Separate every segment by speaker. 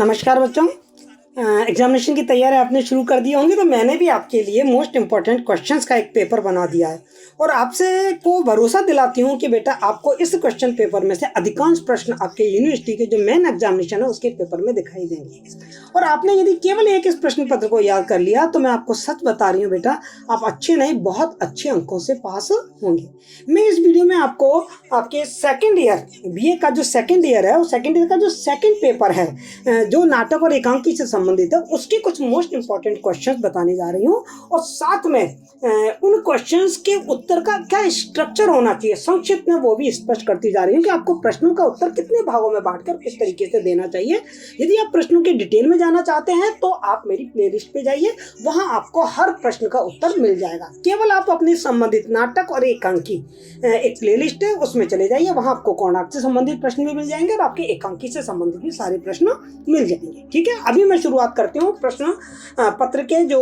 Speaker 1: नमस्कार बच्चों। एग्जामिनेशन की तैयारी आपने शुरू कर दी होंगी, तो मैंने भी आपके लिए मोस्ट इम्पॉर्टेंट क्वेश्चंस का एक पेपर बना दिया है और आपसे को भरोसा दिलाती हूँ कि बेटा आपको इस क्वेश्चन पेपर में से अधिकांश प्रश्न आपके यूनिवर्सिटी के जो मेन एग्जामिनेशन है उसके पेपर में दिखाई देंगे। और आपने यदि केवल एक इस प्रश्न पत्र को याद कर लिया तो मैं आपको सच बता रही हूँ बेटा, आप अच्छे नहीं बहुत अच्छे अंकों से पास होंगे। मैं इस वीडियो में आपको आपके सेकेंड ईयर बीए का जो सेकेंड ईयर है, उस सेकेंड ईयर का जो सेकेंड पेपर है जो नाटक और एकांकी से संबंधित है उसके कुछ मोस्ट इंपॉर्टेंट क्वेश्चंस बताने जा रही हूँ और साथ में उन क्वेश्चंस के उत्तर का क्या स्ट्रक्चर होना चाहिए संक्षिप्त में वो भी स्पष्ट करती जा रही हूँ कि आपको प्रश्नों का उत्तर कितने भागों में बांटकर किस तरीके से देना चाहिए। यदि आप प्रश्नों के डिटेल में जाना चाहते हैं तो आप मेरी प्लेलिस्ट पे जाइए, वहां आपको हर प्रश्न का उत्तर मिल जाएगा। केवल आप अपने संबंधित नाटक और एकांकी एक प्लेलिस्ट है उसमें चले जाइए, वहां आपको कोणार्क से संबंधित प्रश्न भी मिल जाएंगे और आपके एकांकी से संबंधित भी सारे प्रश्न मिल जाएंगे। ठीक है, अभी मैं शुरुआत करती हूँ प्रश्न पत्र के जो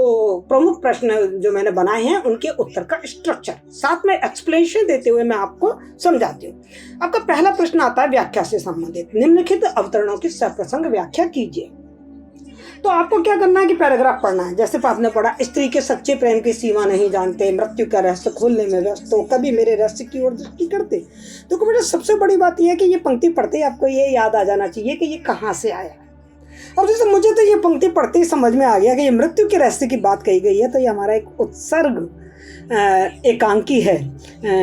Speaker 1: प्रमुख प्रश्न जो मैंने बनाए हैं उनके उत्तर का स्ट्रक्चर, साथ में एक्सप्लेनेशन देते हुए मैं आपको समझाती हूँ। आपका पहला प्रश्न आता है व्याख्या से संबंधित, निम्नलिखित अवतरणों की सप्रसंग व्याख्या कीजिए। तो आपको क्या करना है कि पैराग्राफ पढ़ना है। जैसे आपने पढ़ा, स्त्री के सच्चे प्रेम की सीमा नहीं जानते, मृत्यु का रहस्य खोलने में व्यस्त हो, कभी मेरे रहस्य की ओर दृष्टि करते। तो बेटा सबसे बड़ी बात यह है कि ये पंक्ति पढ़ते ही आपको ये याद आ जाना चाहिए कि ये कहाँ से आया। और जैसे मुझे तो ये पंक्ति पढ़ते ही समझ में आ गया कि ये मृत्यु के रहस्य की बात कही गई है, तो ये हमारा एक उत्सर्ग एकांकी है,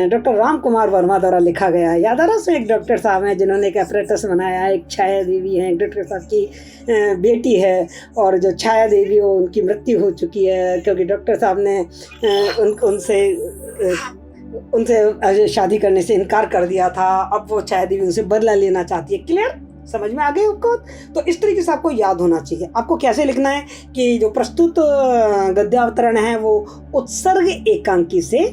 Speaker 1: डॉक्टर राम कुमार वर्मा द्वारा लिखा गया है। याद आ रहा है, एक डॉक्टर साहब हैं जिन्होंने एक एपरेटस बनाया है, एक छाया देवी है, एक डॉक्टर साहब की बेटी है और जो छाया देवी हो उनकी मृत्यु हो चुकी है क्योंकि डॉक्टर साहब ने उनसे शादी करने से इनकार कर दिया था। अब वो छाया देवी उनसे बदला लेना चाहती है। क्लियर, समझ में आ गए आपको? तो इस तरीके से आपको याद होना चाहिए। आपको कैसे लिखना है कि जो प्रस्तुत गद्यावतरण है वो उत्सर्ग एकांकी से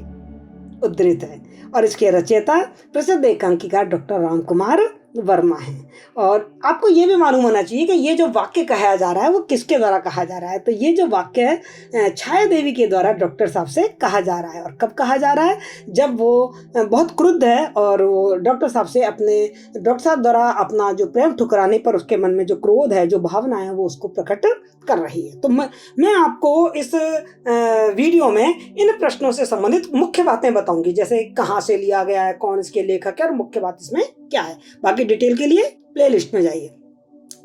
Speaker 1: उद्धृत है और इसके रचयिता प्रसिद्ध एकांकीकार डॉक्टर राम कुमार वर्मा है। और आपको ये भी मालूम होना चाहिए कि ये जो वाक्य कहा जा रहा है वो किसके द्वारा कहा जा रहा है। तो ये जो वाक्य है छाया देवी के द्वारा डॉक्टर साहब से कहा जा रहा है। और कब कहा जा रहा है? जब वो बहुत क्रुद्ध है और वो डॉक्टर साहब से डॉक्टर साहब द्वारा अपना जो प्रेम ठुकराने पर उसके मन में जो क्रोध है, जो भावना है, वो उसको प्रकट कर रही है। तो मैं आपको इस वीडियो में इन प्रश्नों से संबंधित मुख्य बातें बताऊंगी, जैसे कहाँ से लिया गया है, कौन इसके लेखक है और मुख्य बात इसमें क्या है। बाकी डिटेल के लिए प्लेलिस्ट में जाइए।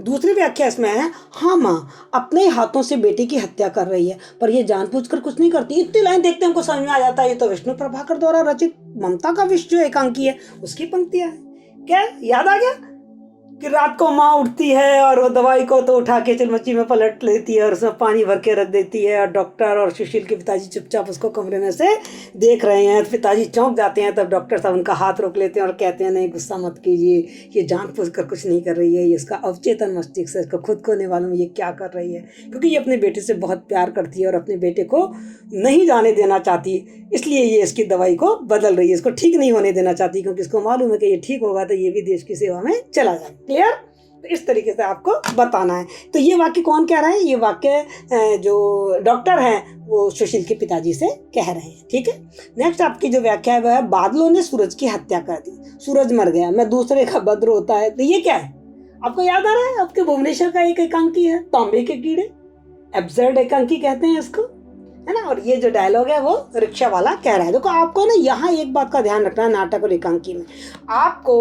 Speaker 1: दूसरी व्याख्या इसमें है, हाँ माँ अपने हाथों से बेटे की हत्या कर रही है पर ये जानबूझकर कुछ नहीं करती। इतनी लाइन देखते हमको समझ में आ जाता है ये तो विष्णु प्रभाकर द्वारा रचित ममता का विश्व जो एकांकी है उसकी पंक्तियां हैं। क्या याद आ गया कि रात को माँ उठती है और वो दवाई को तो उठा के चिलमची में पलट लेती है और उसमें पानी भर के रख देती है और डॉक्टर और सुशील के पिताजी चुपचाप उसको कमरे में से देख रहे हैं। तो पिताजी चौंक जाते हैं, तब डॉक्टर साहब उनका हाथ रोक लेते हैं और कहते हैं नहीं गुस्सा मत कीजिए, ये जानबूझकर कुछ नहीं कर रही है, ये इसका अवचेतन मस्तिष्क है, इसको खुद को नहीं मालूम ये क्या कर रही है, क्योंकि ये अपने बेटे से बहुत प्यार करती है और अपने बेटे को नहीं जाने देना चाहती, इसलिए ये इसकी दवाई को बदल रही है, इसको ठीक नहीं होने देना चाहती क्योंकि इसको मालूम है कि ये ठीक होगा तो ये भी देश की सेवा में चला जाए। क्लियर? तो इस तरीके से आपको बताना है। तो ये वाक्य कौन कह रहा है? ये वाक्य जो डॉक्टर हैं वो सुशील के पिताजी से कह रहे हैं। ठीक है, नेक्स्ट आपकी जो व्याख्या है वह है, बादलों ने सूरज की हत्या कर दी, सूरज मर गया, मैं दूसरे का बद्र होता है। तो ये क्या है? आपको याद आ रहा है? आपके भुवनेश्वर का एक एकांकी है, तांबे के कीड़े, एब्सर्ड एकांकी कहते हैं इसको, है ना। और ये जो डायलॉग है वो रिक्शा वाला कह रहा है। देखो आपको ना यहाँ एक बात का ध्यान रखना है, नाटक और एकांकी में आपको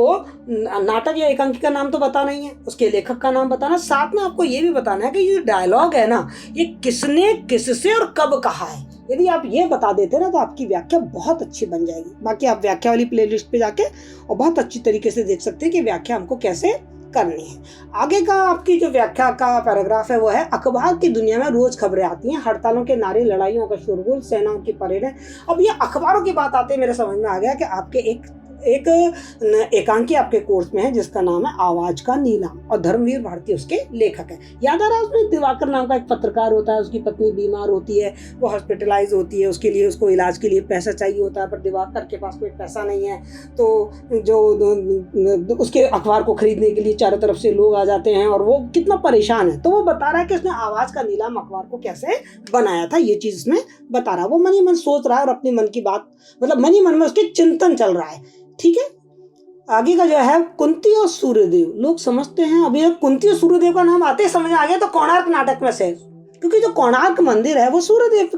Speaker 1: नाटक या एकांकी का नाम तो बताना ही है, उसके लेखक का नाम बताना, साथ में आपको ये भी बताना है कि ये डायलॉग है ना ये किसने किससे और कब कहा है। यदि आप ये बता देते ना तो आपकी व्याख्या बहुत अच्छी बन जाएगी। बाकी आप व्याख्या वाली प्लेलिस्ट पे जाके और बहुत अच्छी तरीके से देख सकते हैं कि व्याख्या हमको कैसे करनी है। आगे का आपकी जो व्याख्या का पैराग्राफ है वो है, अखबार की दुनिया में रोज खबरें आती हैं, हड़तालों के नारे, लड़ाइयों का शोरगुल, सेनाओं की परेडें। अब ये अखबारों की बात आते मेरे समझ में आ गया कि आपके एक एकांकी आपके कोर्स में है जिसका नाम है आवाज का नीलाम और धर्मवीर भारती उसके लेखक है। याद आ रहा है? उसमें दिवाकर नाम का एक पत्रकार होता है, उसकी पत्नी बीमार होती है, वो हॉस्पिटलाइज होती है, उसके लिए उसको इलाज के लिए पैसा चाहिए होता है पर दिवाकर के पास कोई पैसा नहीं है। तो जो उसके अखबार को खरीदने के लिए चारों तरफ से लोग आ जाते हैं और वो कितना परेशान है। तो वो बता रहा है कि उसने आवाज का नीलाम अखबार को कैसे बनाया था, ये चीज उसमें बता रहा है। वो मन ही मन सोच रहा है और अपनी मन की बात, मतलब मन ही मन में उसके चिंतन चल रहा है। ठीक है, आगे का जो है कुंती और सूर्यदेव। लोग समझते हैं अभी कुंती और सूर्यदेव का नाम आते ही समझ आ गया तो कोणार्क नाटक में से, क्योंकि जो कोणार्क मंदिर है वो सूर्यदेव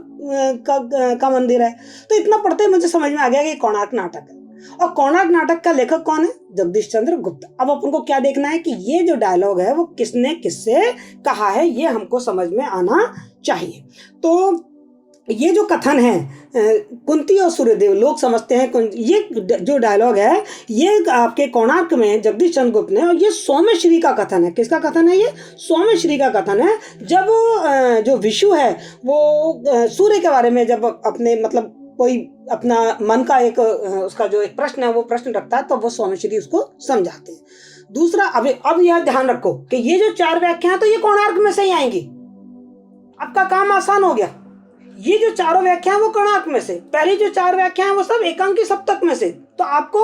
Speaker 1: का मंदिर है। तो इतना पढ़ते ही मुझे समझ में आ गया कि कोणार्क नाटक है। और कोणार्क नाटक का लेखक कौन है? जगदीश चंद्र गुप्त। अब अपन को क्या देखना है कि ये जो डायलॉग है वो किसने किससे कहा है, ये हमको समझ में आना चाहिए। तो ये जो कथन है कुंती और सूर्यदेव, लोग समझते हैं ये जो डायलॉग है ये आपके कोणार्क में जगदीश चंद्र गुप्त ने, और ये सोमेश्वरी का कथन है। किसका कथन है? ये सोमेश्वरी का कथन है। जब जो विशु है वो सूर्य के बारे में जब अपने मतलब कोई अपना मन का एक उसका जो एक प्रश्न है वो प्रश्न रखता है तो वो सोमेश्वरी उसको समझाते हैं। दूसरा, अब यह ध्यान रखो कि ये जो 4 व्याख्या तो ये कोणार्क में से ही आएंगी। आपका काम आसान हो गया। ये जो चारों व्याख्या वो कोणार्क में से, पहली जो 4 व्याख्या है वो सब एकांकी सप्तक में से। तो आपको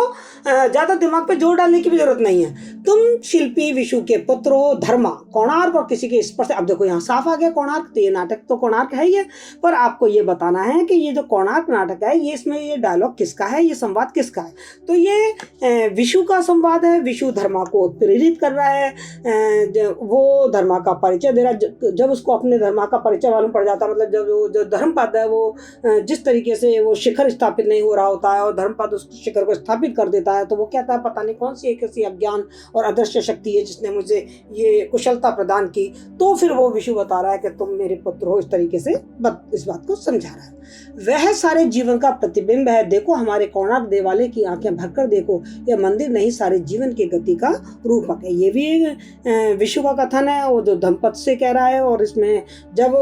Speaker 1: ज्यादा दिमाग पे जोर डालने की भी जरूरत नहीं है। तुम शिल्पी विशु के पुत्र हो, धर्मा कोणार्क और किसी के स्पर्श। अब देखो यहाँ साफ आ गया कोणार्क, तो ये नाटक तो कोणार्क है ही है, पर आपको ये बताना है कि ये जो कोणार्क नाटक है ये इसमें ये डायलॉग किसका है, ये संवाद किसका है। तो ये विशु का संवाद है। विशु धर्मा को प्रेरित कर रहा है, वो धर्मा का परिचय दे रहा है। जब उसको अपने धर्मा का परिचय मालूम पड़ जाता है, मतलब जब जो धर्मपद है वो जिस तरीके से वो शिखर स्थापित नहीं हो रहा होता है और धर्मपद उस शिखर को स्थापित कर देता है, तो वो कहता है पता नहीं कौन सी एक ऐसी अज्ञान और अदृश्य शक्ति है जिसने मुझे ये कुशलता प्रदान की। तो फिर वो विशु बता रहा है कि तुम मेरे पुत्र हो, इस तरीके से इस बात को समझा रहा है। वह सारे जीवन का प्रतिबिंब है, देखो हमारे कोणार्क देवालय की आंखें भरकर देखो, यह मंदिर नहीं सारे जीवन की गति का रूपक है। ये भी विशु का कथन है, वो जो धर्मपद से कह रहा है। और इसमें जब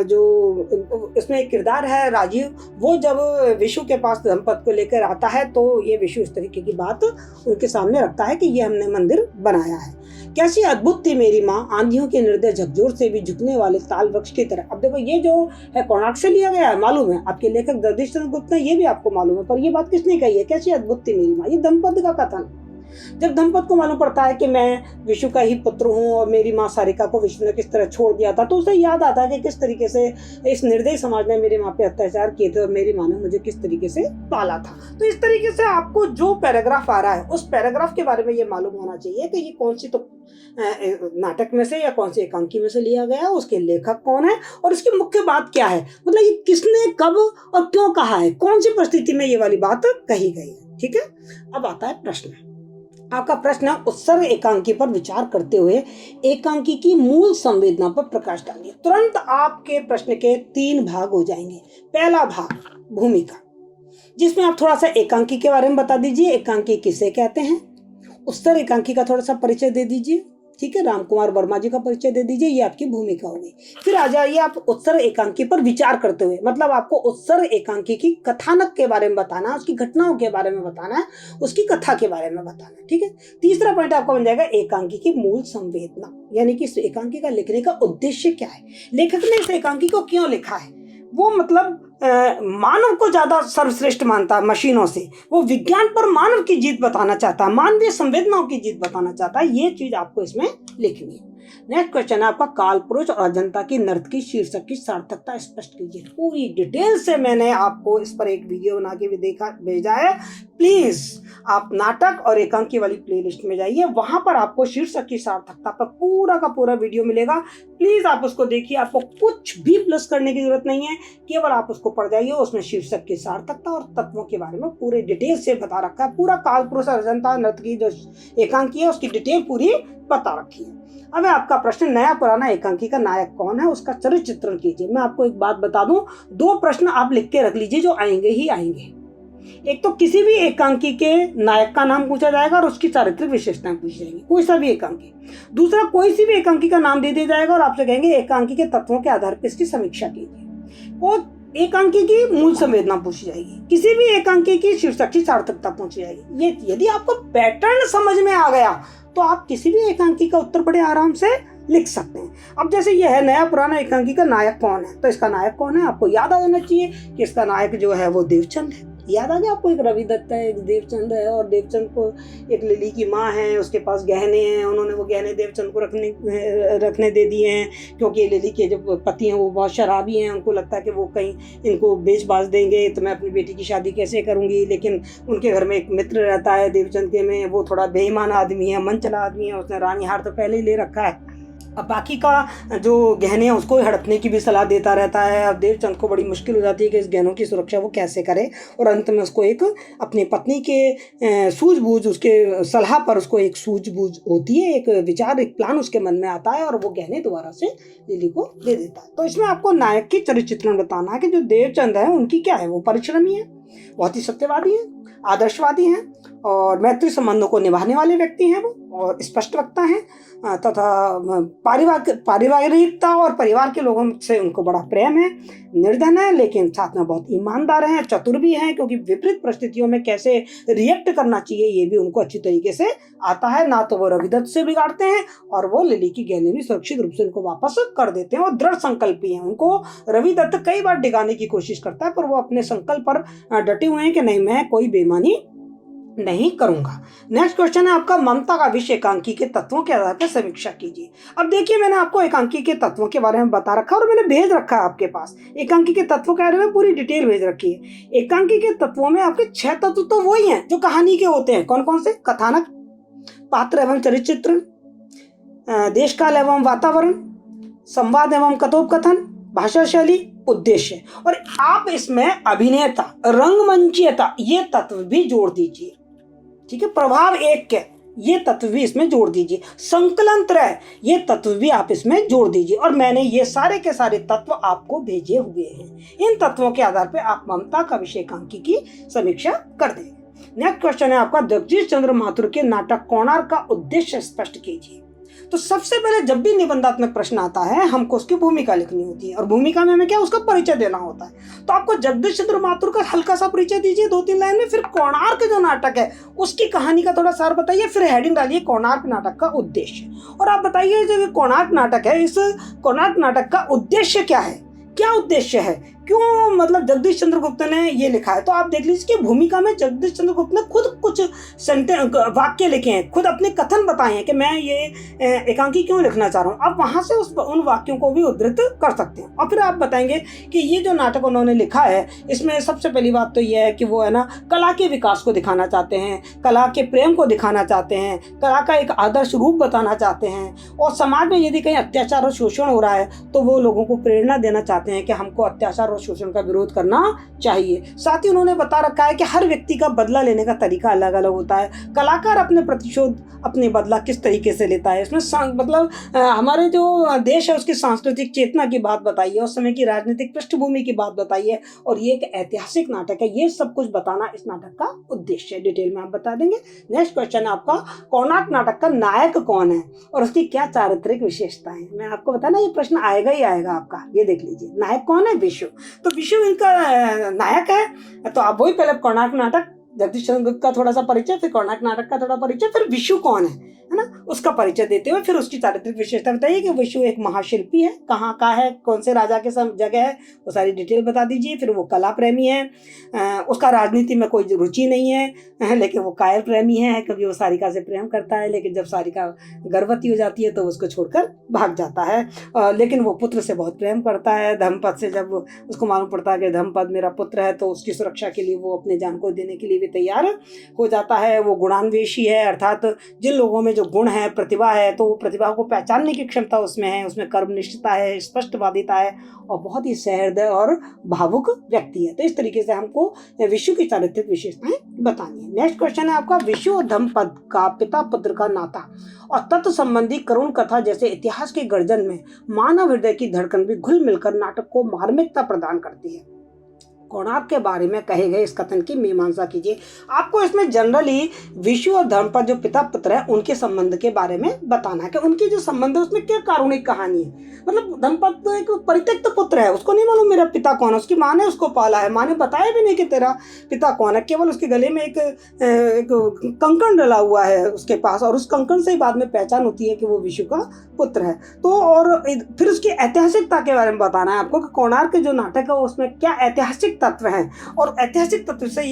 Speaker 1: जो इसमें एक किरदार है राजीव, वो जब विशु के पास धर्मपद को लेकर आता है तो ये विशु इस तरीके की बात उनके सामने रखता है कि ये हमने मंदिर बनाया है। कैसी अद्भुत थी मेरी माँ, आंधियों के निर्दय झकझोर से भी झुकने वाले ताल वृक्ष की तरह। अब देखो ये जो है कोणार्क से लिया गया है, मालूम है आपके लेखक जगदीश चंद्र गुप्त ने, ये भी आपको मालूम है, पर ये बात किसने कही है? कैसी अद्भुत थी मेरी माँ, ये धर्मपद का कथन। जब धर्मपद को मालूम पड़ता है कि मैं विशु का ही पुत्र हूँ और मेरी माँ सारिका को विष्णु ने किस तरह छोड़ दिया था, तो उसे याद आता है कि किस तरीके से इस निर्दयी समाज ने मेरी माँ पे अत्याचार किए थे और मेरी माँ ने मुझे किस तरीके से पाला था। तो इस तरीके से आपको जो पैराग्राफ आ रहा है उस पैराग्राफ के बारे में ये मालूम होना चाहिए कि ये कौन सी तो नाटक में से या कौन सी एकांकी में से लिया गया, उसके लेखक कौन है और इसकी मुख्य बात क्या है, मतलब ये किसने कब और क्यों कहा है, कौन सी परिस्थिति में ये वाली बात कही गई है। ठीक है, अब आता है प्रश्न। आपका प्रश्न है उत्सर्ग एकांकी पर विचार करते हुए एकांकी की मूल संवेदना पर प्रकाश डालिए। तुरंत आपके प्रश्न के 3 भाग हो जाएंगे। पहला भाग भूमिका, जिसमें आप थोड़ा सा एकांकी के बारे में बता दीजिए, एकांकी किसे कहते हैं, उत्सर्ग एकांकी का थोड़ा सा परिचय दे दीजिए। ठीक है, राम कुमार वर्मा जी का परिचय दे दीजिए, ये आपकी भूमिका होगी। फिर आ जाइए आप उत्सर्ग एकांकी पर विचार करते हुए, मतलब आपको उत्सर्ग एकांकी की कथानक के बारे में बताना है, उसकी घटनाओं के बारे में बताना है, उसकी कथा के बारे में बताना है। ठीक है, तीसरा पॉइंट आपका बन जाएगा एकांकी की मूल संवेदना, यानी कि इस एकांकी का लिखने का उद्देश्य क्या है, लेखक ने इस एकांकी को क्यों लिखा है। वो मतलब मानव को ज्यादा सर्वश्रेष्ठ मानता है मशीनों से, वो विज्ञान पर मानव की जीत बताना चाहता है, मानवीय संवेदनाओं की जीत बताना चाहता है। ये चीज आपको इसमें लिखनी है। नेक्स्ट क्वेश्चन है आपका काल पुरुष और अजंता की नर्तकी शीर्षक की सार्थकता स्पष्ट कीजिए। पूरी डिटेल से मैंने आपको इस पर एक वीडियो बना के भी भेजा है। प्लीज आप नाटक और एकांकी वाली प्लेलिस्ट में जाइए, वहां पर आपको शीर्षक की सार्थकता पर पूरा का पूरा वीडियो मिलेगा। प्लीज आप उसको देखिए, आपको कुछ भी प्लस करने की जरूरत नहीं है, केवल आप उसको पढ़ जाइए। उसमें शीर्षक की सार्थकता और तत्वों के बारे में पूरे डिटेल से बता रखा है। पूरा काल पुरुष और अजंता नर्तकी जो एकांकी है उसकी डिटेल पूरी बता रखी है। अब आपका प्रश्न नया पुराना एकांकी का नायक कौन है, उसका चरित्र चित्रण कीजिए। मैं आपको एक बात बता दूं, 2 प्रश्न आप लिख के रख लीजिए जो आएंगे ही आएंगे। एक तो किसी भी एकांकी के नायक का नाम पूछा जाएगा और उसकी चारित्रिक विशेषताएं पूछी जाएंगी, कोई सा भी एकांकी। दूसरा, कोई सी भी एकांकी का नाम दे दिया जाएगा और आपसे कहेंगे एकांकी के तत्वों के आधार पर इसकी समीक्षा कीजिए। और एकांकी की मूल संवेदना पूछी जाएगी, किसी भी एकांकी की शीर्षक की सार्थकता पूछी जाएगी। ये यदि आपको पैटर्न समझ में आ गया तो आप किसी भी एकांकी का उत्तर बड़े आराम से लिख सकते हैं। अब जैसे यह है नया पुराना एकांकी का नायक कौन है, तो इसका नायक कौन है आपको याद आ जाना चाहिए कि इसका नायक जो है वो देवचंद है। याद आ गया आपको? एक रवि दत्त है, एक देवचंद है, और देवचंद को एक लिली की माँ है, उसके पास गहने हैं, उन्होंने वो गहने देवचंद को रखने दे दिए हैं, क्योंकि लिली के जो पति हैं वो बहुत शराबी हैं, उनको लगता है कि वो कहीं इनको बेच बाच देंगे तो मैं अपनी बेटी की शादी कैसे करूँगी। लेकिन उनके घर में एक मित्र रहता है देवचंद के में, वो थोड़ा बेईमान आदमी है, मन चला आदमी है, उसने रानी हार तो पहले ही ले रखा है, अब बाकी का जो गहने हैं उसको हड़पने की भी सलाह देता रहता है। अब देवचंद को बड़ी मुश्किल हो जाती है कि इस गहनों की सुरक्षा वो कैसे करे, और अंत में उसको एक अपनी पत्नी के सूझबूझ, उसके सलाह पर उसको एक सूझबूझ होती है, एक विचार, एक प्लान उसके मन में आता है, और वो गहने दोबारा से लिली को दे देता है। तो इसमें आपको नायक की चरित्र चित्रण बताना है कि जो देवचंद है उनकी क्या है, वो परिश्रमी है, बहुत ही सत्यवादी है, आदर्शवादी हैं, और मैत्री संबंधों को निभाने वाले व्यक्ति हैं वो, और स्पष्ट वक्ता हैं, तथा पारिवारिकता और परिवार के लोगों से उनको बड़ा प्रेम है, निर्धन है, लेकिन साथ में बहुत ईमानदार हैं, चतुर भी हैं, क्योंकि विपरीत परिस्थितियों में कैसे रिएक्ट करना चाहिए ये भी उनको अच्छी तरीके से आता है। ना तो वो रवि दत्त से बिगाड़ते हैं, और वो लिली की गहने भी सुरक्षित रूप से उनको वापस कर देते हैं, और दृढ़ संकल्पी हैं। उनको रवि दत्त कई बार डिगाने की कोशिश करता है, पर वो अपने संकल्प पर डटे हुए हैं कि नहीं, मैं कोई बेईमानी नहीं करूंगा। नेक्स्ट क्वेश्चन है आपका, ममता का विषय एकांकी के तत्वों के आधार पर समीक्षा कीजिए। अब देखिए, मैंने आपको एकांकी के तत्वों के बारे में बता रखा और मैंने भेज रखा है आपके पास, एकांकी के तत्वों के बारे में पूरी डिटेल भेज रखी है। एकांकी के तत्वों में आपके 6 तत्व तो वही हैं जो कहानी के होते हैं। कौन कौन से? कथानक, पात्र एवं चरित्र चित्रण, देश काल एवं वातावरण, संवाद एवं कथोपकथन, भाषा शैली, उद्देश्य। और आप इसमें अभिनेता, रंगमंचीयता, ये तत्व भी जोड़ दीजिए, ठीक है। प्रभाव एक के, ये तत्व भी इसमें जोड़ दीजिए। संकलन त्रय, ये तत्व भी आप इसमें जोड़ दीजिए। और मैंने ये सारे के सारे तत्व आपको भेजे हुए हैं। इन तत्वों के आधार पर आप ममता का विषय एकांकी की समीक्षा कर दें। नेक्स्ट क्वेश्चन है आपका, जगदीश चंद्र माथुर के नाटक कोणार्क का उद्देश्य स्पष्ट कीजिए। तो सबसे पहले जब भी निबंधात्मक प्रश्न आता है, हमको उसकी भूमिका लिखनी होती है, और भूमिका में हमें क्या, उसका परिचय देना होता है। तो आपको जगदीश चंद्र माथुर का हल्का सा परिचय दीजिए 2-3 लाइन में, फिर कोणार्क जो नाटक है उसकी कहानी का थोड़ा सार बताइए, फिर हेडिंग डालिए कोणार्क नाटक का उद्देश्य। और आप बताइए जो कोणार्क नाटक है, इस कोणार्क नाटक का उद्देश्य क्या है, क्या उद्देश्य है, क्यों मतलब जगदीश चंद्र गुप्त ने ये लिखा है। तो आप देख लीजिए कि भूमिका में जगदीश चंद्र गुप्त ने खुद कुछ वाक्य लिखे हैं, खुद अपने कथन बताए हैं कि मैं ये एकांकी क्यों लिखना चाह रहा हूँ। आप वहाँ से उन वाक्यों को भी उद्धृत कर सकते हैं, और फिर आप बताएंगे कि ये जो नाटक उन्होंने लिखा है, इसमें सबसे पहली बात तो ये है कि वो है ना, कला के विकास को दिखाना चाहते हैं, कला के प्रेम को दिखाना चाहते हैं, कला का एक आदर्श रूप बताना चाहते हैं, और समाज में यदि कहीं अत्याचार और शोषण हो रहा है तो वो लोगों को प्रेरणा देना चाहते हैं कि हमको अत्याचार शोषण का विरोध करना चाहिए। साथ ही उन्होंने बता रखा है कि हर व्यक्ति का बदला लेने का तरीका अलग अलग होता है। कलाकार अपने प्रतिशोध, अपने बदला किस तरीके से लेता है, इसमें मतलब हमारे जो देश है उसकी सांस्कृतिक चेतना की बात बताइए, उस समय की राजनीतिक पृष्ठभूमि की बात बताइए, और ये एक ऐतिहासिक नाटक है। ये सब कुछ बताना इस नाटक का उद्देश्य है, डिटेल में आप बता देंगे। नेक्स्ट क्वेश्चन है आपका, कोणार्क नाटक का नायक कौन है और उसकी क्या चारित्रिक विशेषताएं हैं। मैं आपको बताना, ये प्रश्न आएगा ही आएगा आपका। ये देख लीजिए, नायक कौन है? विशु। तो विशु इनका नायक है। तो आप वही पहले कोणार्क नाटक, जगदीश चंद्र गुप्त का थोड़ा सा परिचय, फिर कोणार्क नाटक का थोड़ा परिचय, फिर विशु कौन है ना, उसका परिचय देते हुए फिर उसकी चारित्रिक विशेषता बताइए कि विशु एक महाशिल्पी है, कहाँ का है, कौन से राजा के जगह है, वो सारी डिटेल बता दीजिए। फिर वो कला प्रेमी है, उसका राजनीति में कोई रुचि नहीं है, लेकिन वो कायर प्रेमी है, कभी वो सारिका से प्रेम करता है, लेकिन जब सारिका गर्भवती हो जाती है तो उसको छोड़कर भाग जाता है। लेकिन वो पुत्र से बहुत प्रेम करता है। धर्मपद से जब उसको मालूम पड़ता है कि धर्मपद मेरा पुत्र है, तो उसकी सुरक्षा के लिए वो अपने जान को देने के लिए भी तैयार हो जाता है। वो गुणान्वेषी है, अर्थात जिन लोगों में जो गुण है, प्रतिभा है, तो वो प्रतिभा को पहचानने की क्षमता उसमें है, उसमें कर्मनिष्ठता है, स्पष्टवादिता है, और बहुत ही सहृदय और भावुक व्यक्ति है। तो इस तरीके से हमको विशु की चारित्रिक विशेषताएं बतानी है। नेक्स्ट क्वेश्चन है आपका, विशु और धर्मपद का पिता पुत्र का नाता और तत्व संबंधी करुण कथा जैसे इतिहास के गर्जन में मानव हृदय की धड़कन भी घुल मिलकर नाटक को मार्मिकता प्रदान करती है। कोणार्क के बारे में कहे गए इस कथन की मीमांसा कीजिए। आपको इसमें जनरली विशु और धर्मपद जो पिता पुत्र है उनके संबंध के बारे में बताना है कि उनके जो संबंध है उसमें क्या कारुणिक कहानी है। मतलब धर्मपद तो एक परित्यक्त पुत्र है, उसको नहीं मालूम मेरा पिता कौन है, उसकी माँ ने उसको पाला है, माँ ने बताया भी नहीं कि तेरा पिता कौन है, केवल उसके गले में एक कंकण डला हुआ है उसके पास, और उस कंकण से ही बाद में पहचान होती है कि वो विशु का पुत्र है। तो और फिर उसकी ऐतिहासिकता के बारे में बताना है आपको कि कोणार्क जो नाटक है उसमें क्या ऐतिहासिक ऐतिहासिक तत्व हैं और ऐतिहासिक तत्व से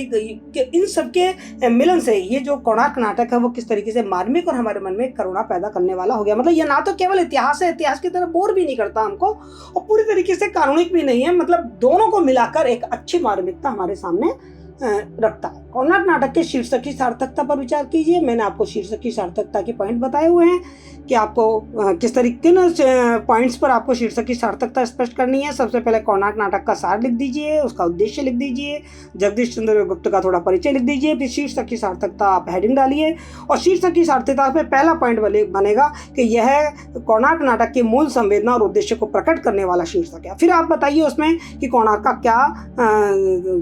Speaker 1: इन सबके मिलन से ये जो कोणार्क नाटक है वो किस तरीके से मार्मिक और हमारे मन में करुणा पैदा करने वाला हो गया। मतलब ये नाटक केवल इतिहास है, इतिहास की तरह बोर भी नहीं करता हमको और पूरी तरीके से काल्पनिक भी नहीं है, मतलब दोनों को मिलाकर एक अच्छी मार्मिकता हमारे सामने रखता है। कोणार्क नाटक के शीर्षक की सार्थकता पर विचार कीजिए। मैंने आपको शीर्षक की सार्थकता के पॉइंट बताए हुए हैं कि आपको किस तरीके पॉइंट्स पर आपको शीर्षक की सार्थकता स्पष्ट करनी है। सबसे पहले कोणार्क नाटक का सार लिख दीजिए, उसका उद्देश्य लिख दीजिए, जगदीश चंद्र गुप्त का थोड़ा परिचय लिख दीजिए, फिर शीर्षक की सार्थकता आप हेडिंग डालिए और शीर्षक की सार्थकता पे पहला पॉइंट बनेगा कि यह कोणार्क नाटक की मूल संवेदना और उद्देश्य को प्रकट करने वाला शीर्षक है। फिर आप बताइए उसमें कि कोणार्क का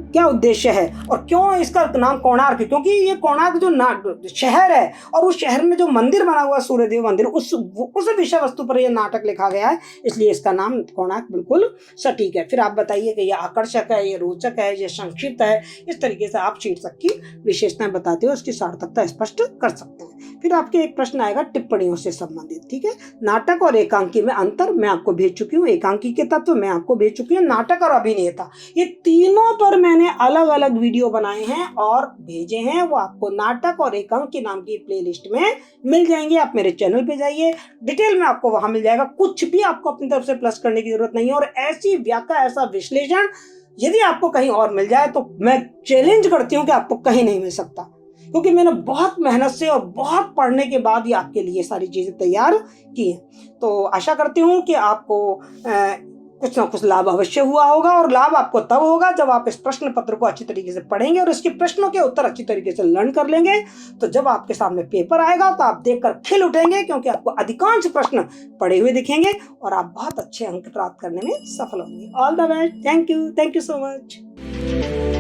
Speaker 1: क्या उद्देश्य है और क्यों इसका नाम कोणार्क, क्योंकि ये कोणार्क जो शहर है और उस शहर में जो मंदिर बना हुआ है सूर्यदेव मंदिर, उस विषय वस्तु पर यह नाटक लिखा गया है, इसलिए इसका नाम कोणार्क बिल्कुल सटीक है। फिर आप बताइए कि यह आकर्षक है, ये रोचक है, ये संक्षिप्त है। इस तरीके से आप शीर्षक की विशेषताएं बताते हो, उसकी सार्थकता स्पष्ट कर सकते हैं। फिर आपके एक प्रश्न आएगा टिप्पणियों से संबंधित, ठीक है। नाटक और एकांकी में अंतर मैं आपको भेज चुकी हूँ, एकांकी के तत्व मैं आपको भेज चुकी हूँ, नाटक और अभिनेता, ये तीनों पर मैंने अलग अलग वीडियो बनाए हैं और भेजे हैं। वो आपको नाटक और एकांकी नाम की प्लेलिस्ट में मिल जाएंगे। आप मेरे चैनल पे जाइए, डिटेल में आपको वहां मिल जाएगा। कुछ भी आपको अपनी तरफ से प्लस करने की जरूरत नहीं है और ऐसी व्याख्या, ऐसा विश्लेषण यदि आपको कहीं और मिल जाए तो मैं चैलेंज करती हूँ कि आपको कहीं नहीं मिल सकता, क्योंकि मैंने बहुत मेहनत से और बहुत पढ़ने के बाद ही आपके लिए सारी चीजें तैयार की हैं। तो आशा करती हूँ कि आपको कुछ ना कुछ लाभ अवश्य हुआ होगा और लाभ आपको तब होगा जब आप इस प्रश्न पत्र को अच्छी तरीके से पढ़ेंगे और इसके प्रश्नों के उत्तर अच्छी तरीके से लर्न कर लेंगे। तो जब आपके सामने पेपर आएगा तो आप देखकर खिल उठेंगे, क्योंकि आपको अधिकांश प्रश्न पढ़े हुए दिखेंगे और आप बहुत अच्छे अंक प्राप्त करने में सफल होंगे। All the best. Thank you so much.